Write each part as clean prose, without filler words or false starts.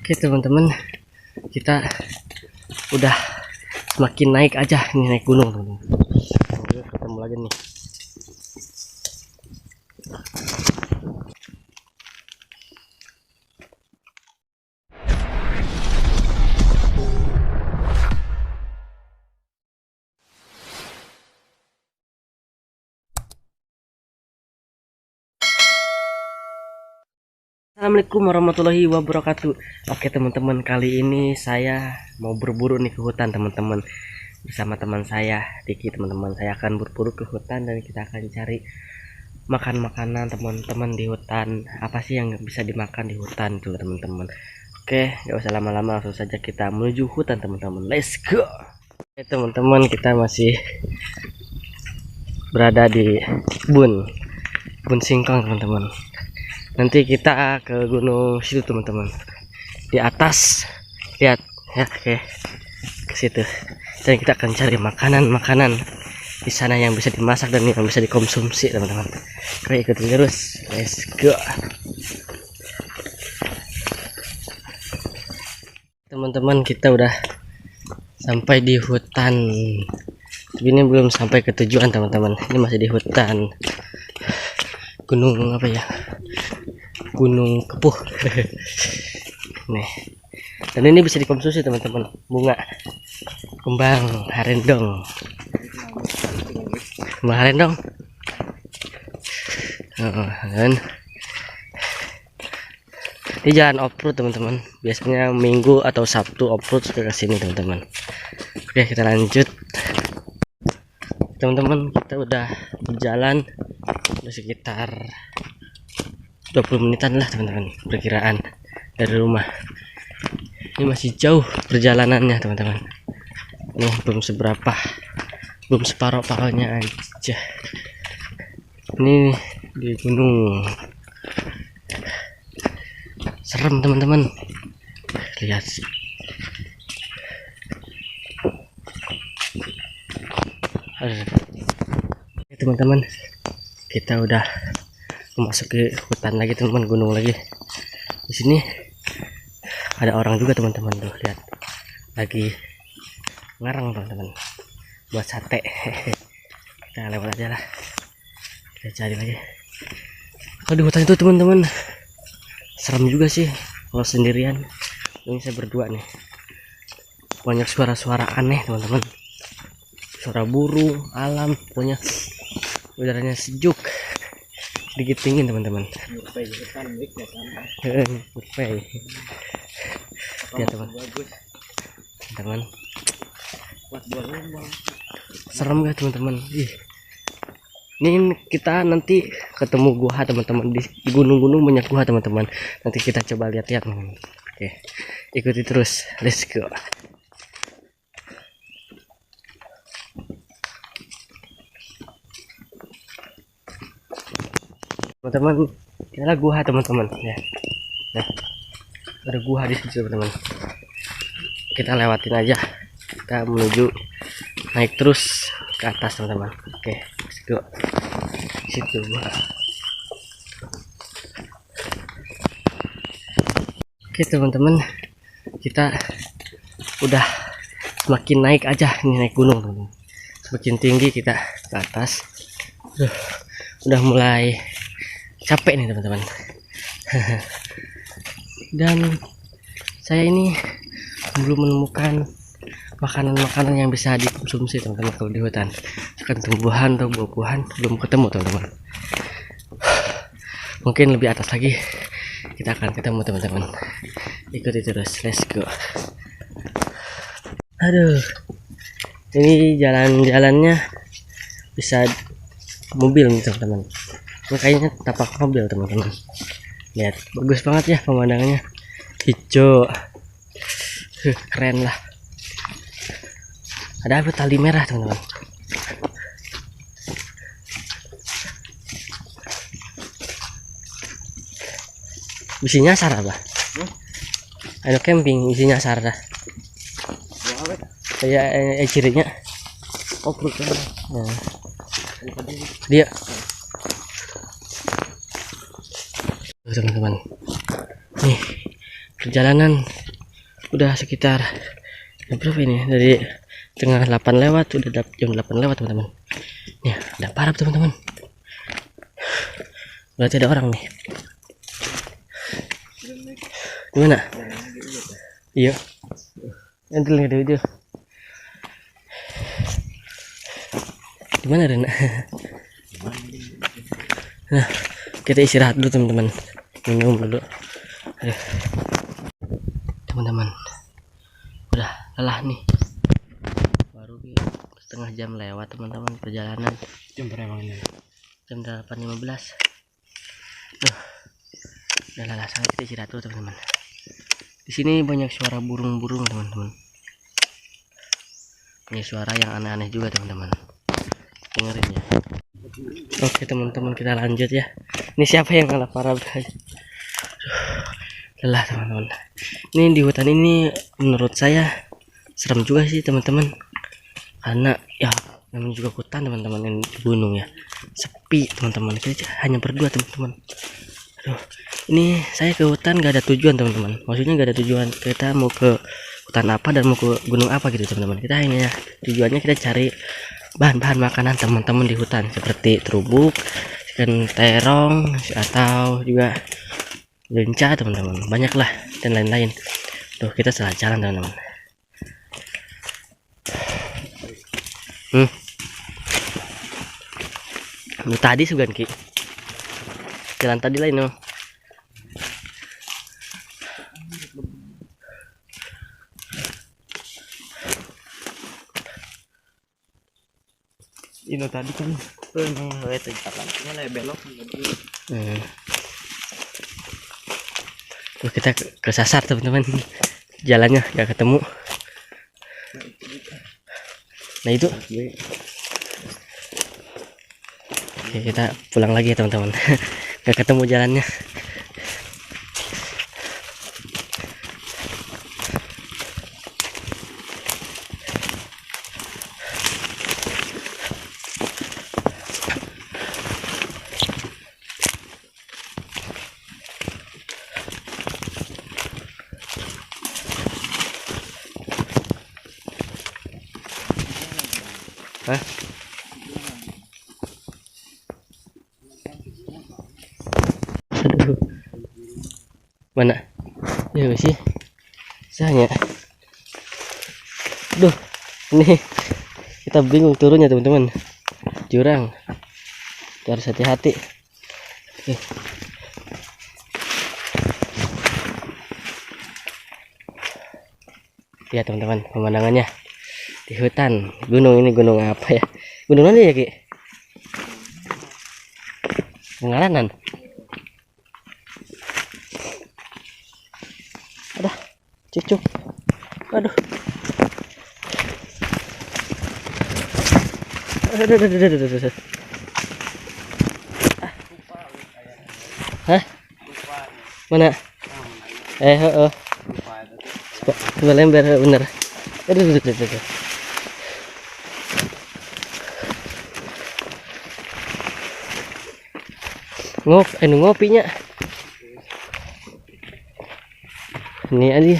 Oke teman-teman, kita udah semakin naik aja, ini naik gunung teman-teman. Ketemu lagi nih. Assalamualaikum warahmatullahi wabarakatuh. Oke teman-teman, kali ini saya mau berburu nih ke hutan teman-teman, bersama teman saya Diki. Teman-teman, saya akan berburu ke hutan dan kita akan cari makanan teman-teman di hutan. Apa sih yang bisa dimakan di hutan tuh teman-teman? Oke, gak usah lama-lama, langsung saja kita menuju hutan teman-teman. Let's go. Oke teman-teman, kita masih berada di kebun singkong teman-teman. Nanti kita ke gunung situ teman-teman, di atas, lihat ya. Oke, ke situ dan kita akan cari makanan di sana yang bisa dimasak dan yang bisa dikonsumsi teman-teman. Oke, ikutin terus, let's go. Teman-teman, kita udah sampai di hutan, tapi ini belum sampai ke tujuan teman-teman. Ini masih di hutan gunung apa ya, Gunung Kepuh. Nih, dan ini bisa dikonsumsi teman-teman, bunga kembang harendong. Dan ini jalan off-road teman-teman, biasanya Minggu atau Sabtu off-road ke sini teman-teman. Oke, kita lanjut teman-teman. Kita udah berjalan sekitar 20 menitan lah teman-teman, perkiraan dari rumah. Ini masih jauh perjalanannya teman-teman, ini belum separuh-paruhnya aja. Ini di gunung, serem teman-teman, lihat. Teman-teman, kita udah masuk ke hutan lagi teman-teman, gunung lagi. Di sini ada orang juga teman-teman, tuh lihat, lagi ngarang teman-teman buat sate. Kita lewat aja lah, kita cari lagi. Kalau di hutan itu teman-teman serem juga sih kalau sendirian. Ini saya berdua nih, banyak suara-suara aneh teman-teman, suara burung, alam, pokoknya udaranya sejuk, sedikit dingin teman-teman. Ya teman-teman, serem gak teman-teman? Ini kita nanti ketemu gua teman-teman, di gunung-gunung banyak gua teman-teman. Nanti kita coba lihat-lihat. Oke, ikuti terus, let's go. Teman-teman, inilah gua teman-teman ya. Nah, ada gua di situ teman-teman. Kita lewatin aja, kita menuju naik terus ke atas teman-teman. Oke, let's go. Situ gua. Oke teman-teman, kita udah semakin naik aja, ini naik gunung teman-teman. Semakin tinggi kita ke atas. Udah mulai capek nih teman-teman. Dan saya ini belum menemukan makanan-makanan yang bisa dikonsumsi teman-teman kalau di hutan. Kan tumbuhan atau buah-buahan belum ketemu teman-teman. Mungkin lebih atas lagi kita akan ketemu teman-teman. Ikuti terus, let's go. Aduh, ini jalan-jalannya bisa mobil nih teman-teman. Ini kayaknya tapak mobil teman-teman. Lihat, bagus banget ya pemandangannya, hijau, keren lah. Ada apa, tali merah teman-teman. Isinya nyasar apa? Ayo camping isinya nyasar dah. Kayak cirinya. Oh, perutnya. Nah. Dia. Teman-teman. Nih, perjalanan udah sekitar jam berapa ini, dari tengah 8 lewat, udah jam 8 lewat teman-teman ya. Udah parah teman-teman, berarti ada orang nih. Gimana? Iya, nanti lihat video. Gimana Rena? Nah, kita istirahat dulu teman-teman, minum dulu. Aduh. Teman-teman, udah lelah nih, baru setengah jam lewat teman-teman perjalanan. Jam berapa ini? Jam 8.15. Duh, udah lelah sangat, kita istirahat dulu teman-teman. Di sini banyak suara burung-burung teman-teman, banyak suara yang aneh-aneh juga teman-teman, dengerin ya. Oke teman-teman, kita lanjut ya. Ini siapa yang kalah parah? Lelah teman-teman. Ini di hutan ini menurut saya serem juga sih teman-teman, karena ya namanya juga hutan teman-teman, yang di gunung ya, sepi teman-teman. Kita hanya berdua teman-teman. Aduh, ini saya ke hutan gak ada tujuan teman-teman, maksudnya gak ada tujuan kita mau ke hutan apa dan mau ke gunung apa gitu teman-teman. Kita hanya tujuannya kita cari bahan-bahan makanan teman-teman di hutan, seperti terubuk, ikan terong, atau juga lenca teman-teman, banyaklah dan lain-lain. Tuh kita salah jalan teman-teman. Lu tadi sugan ki jalan tadi lain no. Ini tadi kan emang itu jalan, cuma belok. Tuh kita kesasar teman-teman, jalannya nggak ketemu. Nah itu, oke, kita pulang lagi ya teman-teman. Nggak ketemu jalannya. Hah? Aduh. Mana? Ya sih. Saya. Duh. Ini kita bingung turunnya teman-teman. Jurang. Kita harus hati-hati. Oke. Lihat teman-teman pemandangannya di hutan gunung. Ini gunung apa ya? Gunung mana ya Ki? Pengalanan. Aduh, cucuk. Aduh. Aduh. Hah? Mana? Coba lembar bener. Aduh. Ngopinya. Ini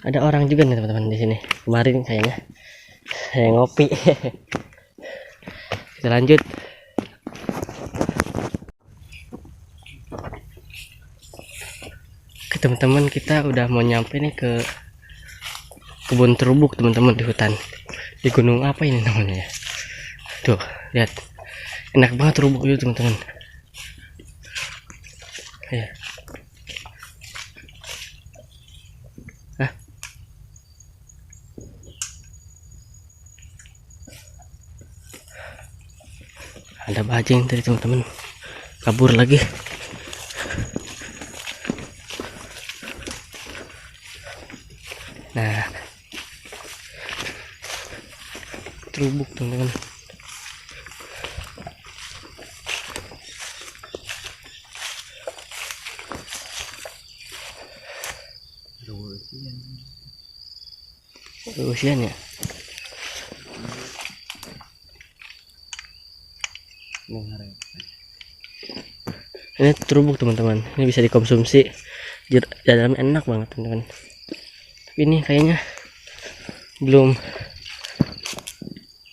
ada orang juga nih teman-teman di sini. Kemarin kayaknya saya ngopi. Kita lanjut. Oke teman-teman, kita udah mau nyampe nih ke kebun terubuk teman-teman, di hutan, di gunung apa ini namanya ya. Tuh lihat, enak banget terubuk itu teman-teman ya. Ada bajing tadi teman-teman, kabur lagi. Nah, terubuk teman-teman. Usianya ini terubuk teman-teman, ini bisa dikonsumsi dalamnya enak banget teman-teman. Tapi ini kayaknya belum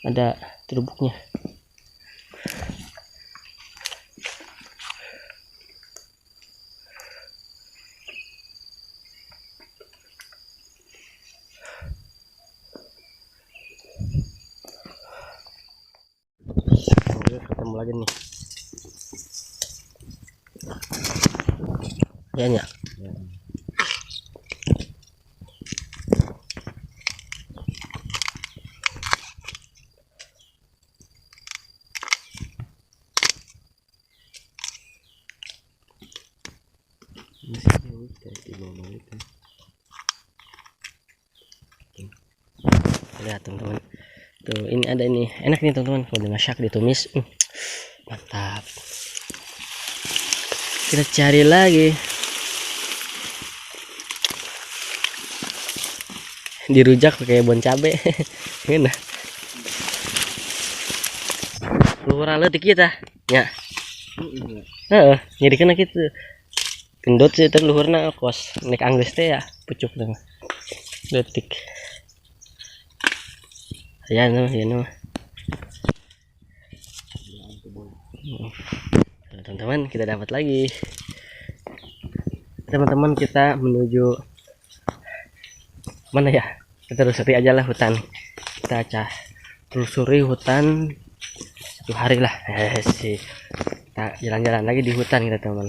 ada terubuknya. Oke, ketemu lagi nih kayaknya. Lihat teman-teman tuh, ini ada ini enak nih teman-teman kalau dimasak ditumis, mantap. Kita cari lagi, dirujak pakai bon cabe. Gimana luhur letik kita ya. Jadi kena gitu gendut sih terus luhurna kos nek anggus teh ya pucuk dong detik ya no ya no. Teman-teman kita dapat lagi teman-teman, kita menuju mana ya, kita telusuri aja lah hutan, kita telusuri hutan 1 hari lah sih. Kita jalan-jalan lagi di hutan kita teman,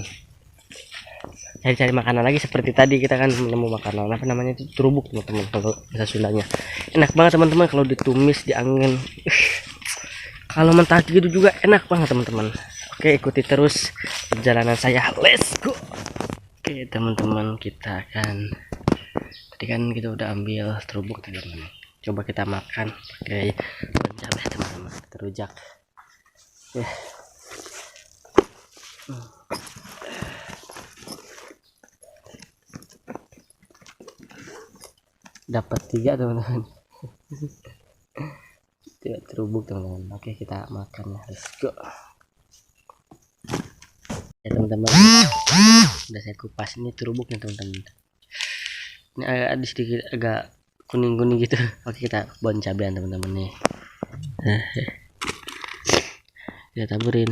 cari-cari makanan lagi seperti tadi kita kan menemu makanan apa namanya itu terubuk teman-teman, kalau bahasa Sundanya enak banget teman-teman kalau ditumis di angin. Kalau mentah gitu juga enak banget teman-teman. Oke, ikuti terus perjalanan saya, let's go. Oke teman-teman, kita akan tadi kan kita udah ambil terubuk teman-teman, coba kita makan pakai bon cabai teman-teman, terujak ya. Dapat 3 teman-teman. Tidak terubuk teman-teman. Oke kita makan, let's go ya teman-teman. Udah saya kupas, ini terubuknya teman-teman, ini ada sedikit agak kuning-kuning gitu. Oke kita bon cabean teman-teman nih, kita taburin.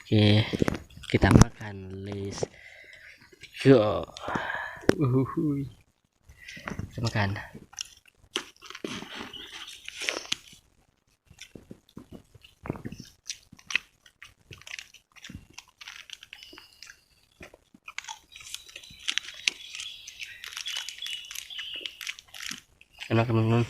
Oke kita makan, let's go. Kita makan. Enak teman-teman.